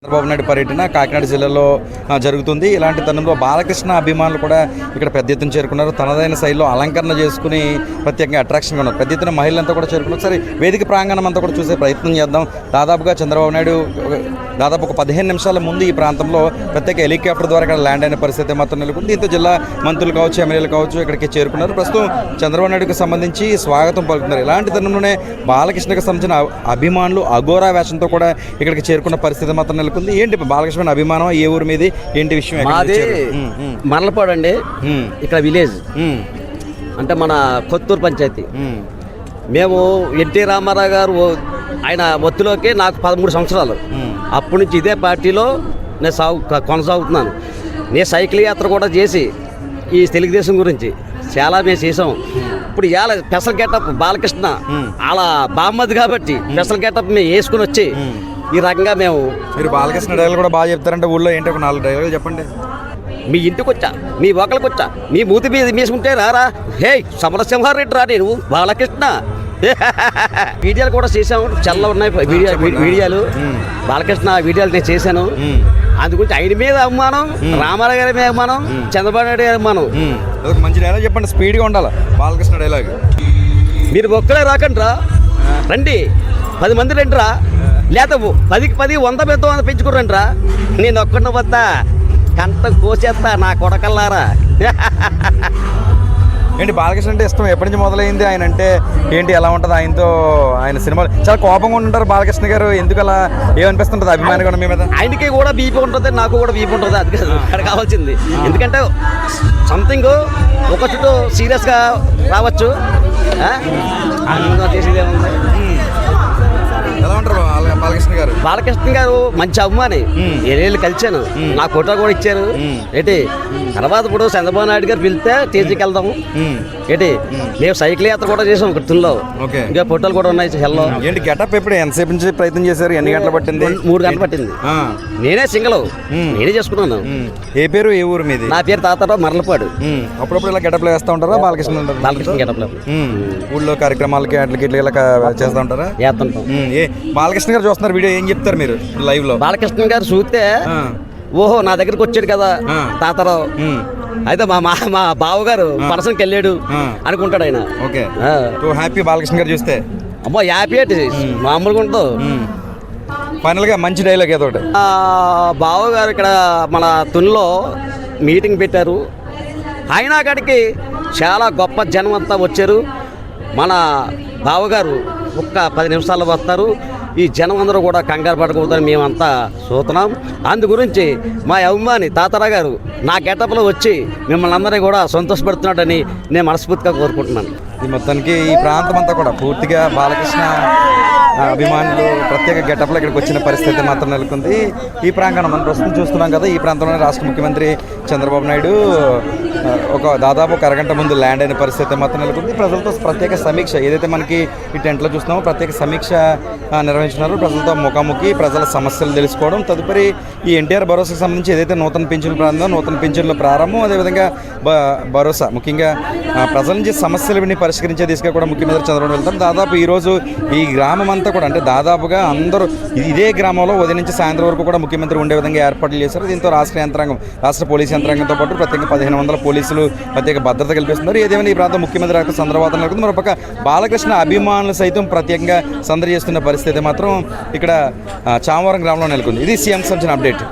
చంద్రబాబు నాయుడు పర్యటన కాకినాడ జిల్లాలో జరుగుతుంది. ఇలాంటి తరుణంలో బాలకృష్ణ అభిమానులు కూడా ఇక్కడ పెద్ద ఎత్తున చేరుకున్నారు. తనదైన శైలిలో అలంకరణ చేసుకుని ప్రత్యేకంగా అట్రాక్షన్గా ఉన్నారు. పెద్ద ఎత్తున మహిళలంతా కూడా చేరుకున్నారు. ఒకసారి వేదిక ప్రాంగణం అంతా కూడా చూసే ప్రయత్నం చేద్దాం. దాదాపుగా చంద్రబాబు నాయుడు దాదాపు ఒక 15 నిమిషాల ముందు ఈ ప్రాంతంలో ప్రత్యేక హెలికాప్టర్ ద్వారా ఇక్కడ ల్యాండ్ అయిన పరిస్థితి మాత్రం నెలకొంది. దీంతో జిల్లా మంత్రులు కావచ్చు, ఎమ్మెల్యేలు కావచ్చు ఇక్కడికి చేరుకున్నారు. ప్రస్తుతం చంద్రబాబు నాయుడుకి సంబంధించి స్వాగతం పలుకుతున్నారు. ఇలాంటి తరుణంలోనే బాలకృష్ణకి సంబంధించిన అభిమానులు అఘోరా వేషంతో కూడా ఇక్కడికి చేరుకున్న పరిస్థితి మాత్రం నెలకొంది. ఏంటి బాలకృష్ణ అభిమానం? ఏ ఊరి మీద ఏంటి విషయం? మాది మరలపాడు అండి. ఇక్కడ విలేజ్ అంటే మన కొత్తూరు పంచాయతీ. మేము ఎన్టీ రామారావు గారు ఆయన ఒత్తిలోకి నాకు 13 సంవత్సరాలు. అప్పటి నుంచి ఇదే పార్టీలో నేను కొనసాగుతున్నాను. నేను సైకిల్ యాత్ర కూడా చేసి ఈ తెలుగుదేశం గురించి చాలా మేము చేసాం. ఇప్పుడు ఇవాళ స్పెషల్ గెటప్ బాలకృష్ణ అలా బామ్మది కాబట్టి స్పెషల్ గెటప్ మేము వేసుకుని వచ్చి ఈ రకంగా మీరు బాలకృష్ణ డైలాగ్ కూడా బాగా చెప్తారంటే ఊళ్ళో ఏంటి ఒక 4 డైలాగులు చెప్పండి. మీ ఇంటికి వచ్చా, మీ ఒకరికి వచ్చా, మీ మూతి మీద మీసుకుంటే రారా, హే సమరసింహారెడ్డి రా నేను బాలకృష్ణ. వీడియోలు కూడా చేసాము, చాలా ఉన్నాయి వీడియోలు. బాలకృష్ణ వీడియోలు నేను చేశాను. అందుగురించి ఆయన మీద అభిమానం, రామారావు గారి మీద అభిమానం, చంద్రబాబు నాయుడు గారి అభిమానం. మంచి డైలాగ్ చెప్పండి, స్పీడ్గా ఉండాలి బాలకృష్ణ డైలాగ్. మీరు ఒక్కడే రాకండి రా, రండి 10 మంది రండి రా, లేత 10కి 10 100 100 పెంచుకోరండి రా, నేను ఒక్కడిని వద్దా కంట కోసేస్తా నా కొడకల్లారా. ఏంటి బాలకృష్ణ అంటే ఇష్టం ఎప్పటి నుంచి మొదలైంది? ఆయన అంటే ఏంటి, ఎలా ఉంటుంది ఆయనతో? ఆయన సినిమాలు చాలా కోపంగా ఉంటారు బాలకృష్ణ గారు. ఎందుకు అలా ఏమనిపిస్తుంటుంది అభిమాని కూడా మీ మీద? ఆయనకి కూడా బీపీ ఉంటుంది, నాకు కూడా బీపీ ఉంటుంది. అది కాదు అక్కడ కావాల్సింది. ఎందుకంటే సంథింగ్ ఒక చుట్టూ సీరియస్గా రావచ్చు, చేసేది ఏముంది. ఎలా ఉంటారు బాలకృష్ణ గారు మంచి అభిమాని. ఏళ్ళు కలిసాను, నా ఫోటో కూడా ఇచ్చారు. ఏంటి తర్వాత ఇప్పుడు చంద్రబాబు నాయుడు గారు పిలిస్తే స్టేజ్కి వెళ్దాము. ఏంటి మేము సైకిల్ యాత్ర కూడా చేసాం గుర్తుల్లో, ఇంకా ఫోటోలు కూడా ఉన్నాయి. హెల్లో ఏంటి గెటప్ ఎప్పుడు ఎంతసేపు నుంచి ప్రయత్నం చేశారు? ఎన్ని గంటలు పట్టింది? 3 గంటలు పట్టింది. నేనే సింగల్, నేనే చేసుకున్నాను. ఏ పేరు, ఏ ఊరు మీది? నా పేరు తాతారావు, మరలపాడు. అప్పుడప్పుడు ఇలా గెటప్లు వేస్తూ ఉంటారా బాలకృష్ణ? బాలకృష్ణ గెటప్లో ఊళ్ళో కార్యక్రమాలకి అట్లకి ఇట్లా ఇలా చేస్తూ ఉంటారా? వేస్తుంటాం. బాలకృష్ణ గారు చూస్తున్నారు వీడియో, ఏం చెప్తారు మీరు లైవ్ లో? బాలకృష్ణ గారు చూస్తే ఓహో నా దగ్గరికి వచ్చాడు కదా తాతారావు, అయితే మా బావగారు పర్సన్కి వెళ్ళాడు అనుకుంటాడు ఆయన. ఓకే, హ్యాపీ బాలకృష్ణ గారు చూస్తే? అమ్మో హ్యాపీ అంటే మామూలుగా ఉంటుంది. ఫైనల్ గా మంచి డైలాగ్ ఏదో ఒకటి. బావగారు ఇక్కడ మన తునిలో మీటింగ్ పెట్టారు. ఆయన కాడికి చాలా గొప్ప జనం అంతా వచ్చారు. మన బావగారు ఒక్క 10 నిమిషాల్లో వస్తారు. ఈ జనం అందరూ కూడా కంగారు పడకూడదని మేమంతా చూస్తున్నాం. అందు గురించి మా అభిమాని తాతారావు గారు నా గెటప్లో వచ్చి మిమ్మల్ని అందరినీ కూడా సంతోషపెడుతున్నాడని నేను మనస్ఫూర్తిగా కోరుకుంటున్నాను. ఈ మొత్తానికి ఈ ప్రాంతం అంతా కూడా పూర్తిగా బాలకృష్ణ అభిమానులు ప్రత్యేక గెటప్లో ఇక్కడికి వచ్చిన పరిస్థితి మాత్రం నెలకొంది. ఈ ప్రాంగణం మనం ప్రస్తుతం చూస్తున్నాం కదా, ఈ ప్రాంతంలోనే రాష్ట్ర ముఖ్యమంత్రి చంద్రబాబు నాయుడు దాదాపు ఒక అరగంట ముందు ల్యాండ్ అయిన పరిస్థితి మాత్రం నెలకొంది. ప్రజలతో ప్రత్యేక సమీక్ష, ఏదైతే మనకి ఈ టెంట్లో చూస్తున్నామో ప్రత్యేక సమీక్ష నిర్వహించున్నారు. ప్రజలతో ముఖాముఖి ప్రజల సమస్యలు తెలుసుకోవడం, తదుపరి ఈ ఎన్టీఆర్ భరోసాకు సంబంధించి ఏదైతే నూతన పింఛన్ల ప్రారంభం, నూతన పింఛన్ల ప్రారంభం, అదేవిధంగా భరోసా ముఖ్యంగా ప్రజల నుంచి సమస్యలు విని పరిష్కరించే దిశగా కూడా ముఖ్యమంత్రి చంద్రబాబు వెళ్తారు. దాదాపు ఈరోజు ఈ గ్రామం అంతా కూడా అంటే దాదాపుగా అందరూ ఇదే గ్రామంలో ఉదయం నుంచి సాయంత్రం వరకు కూడా ముఖ్యమంత్రి ఉండే విధంగా ఏర్పాట్లు చేశారు. దీంతో రాష్ట్ర పోలీసు యంత్రాంగంతో పాటు ప్రత్యేక 1500 పోలీసులు ప్రత్యేక భద్రత కల్పిస్తున్నారు. ఏదేమైనా ఈ ప్రాంతం ముఖ్యమంత్రి సందర్భాతం జరుగుతుంది. మరొక బాలకృష్ణ అభిమానులు సైతం ప్రత్యేకంగా సందడి చేస్తున్న పరిస్థితి మాత్రం ఇక్కడ చామవరం గ్రామంలో నెలకొంది. ఇది సీఎం సంబంధించిన అప్డేట్.